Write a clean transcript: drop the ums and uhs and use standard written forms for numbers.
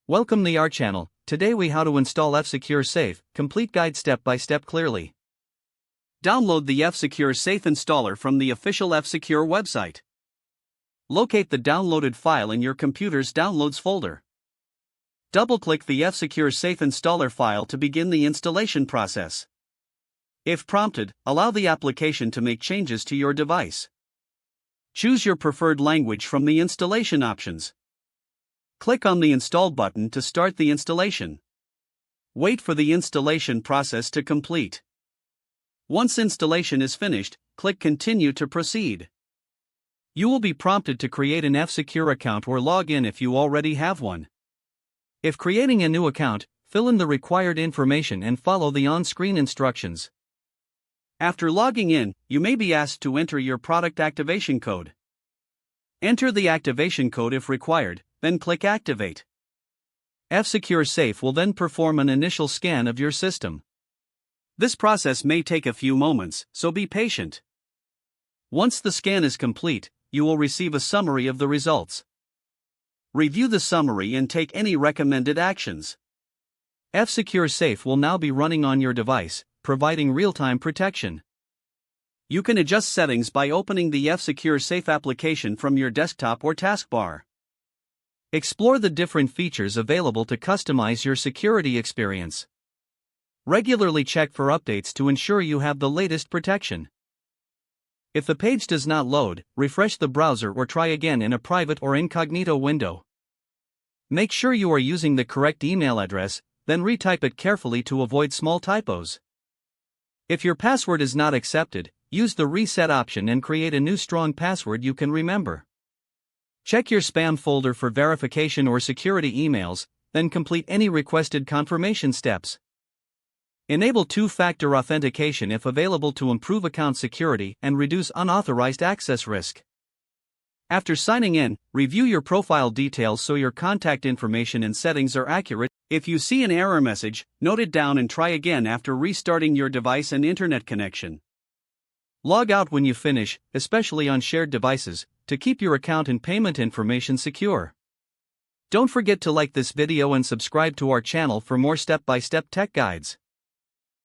Welcome to our channel. Today we how to install F-Secure Safe, complete guide step by step clearly. Download the F-Secure Safe installer from the official F-Secure website. Locate the downloaded file in your computer's Downloads folder. Double-click the F-Secure Safe installer file to begin the installation process. If prompted, allow the application to make changes to your device. Choose your preferred language from the installation options. Click on the Install button to start the installation. Wait for the installation process to complete. Once installation is finished, click Continue to proceed. You will be prompted to create an F-Secure account or log in if you already have one. If creating a new account, fill in the required information and follow the on-screen instructions. After logging in, you may be asked to enter your product activation code. Enter the activation code if required, then click Activate. F-Secure Safe will then perform an initial scan of your system. This process may take a few moments, so be patient. Once the scan is complete, you will receive a summary of the results. Review the summary and take any recommended actions. F-Secure Safe will now be running on your device, providing real-time protection. You can adjust settings by opening the F-Secure Safe application from your desktop or taskbar. Explore the different features available to customize your security experience. Regularly check for updates to ensure you have the latest protection. If the page does not load, refresh the browser or try again in a private or incognito window. Make sure you are using the correct email address, then retype it carefully to avoid small typos. If your password is not accepted, use the reset option and create a new strong password you can remember. Check your spam folder for verification or security emails, then complete any requested confirmation steps. Enable two-factor authentication if available to improve account security and reduce unauthorized access risk. After signing in, review your profile details so your contact information and settings are accurate. If you see an error message, note it down and try again after restarting your device and internet connection. Log out when you finish, especially on shared devices, to keep your account and payment information secure. Don't forget to like this video and subscribe to our channel for more step-by-step tech guides.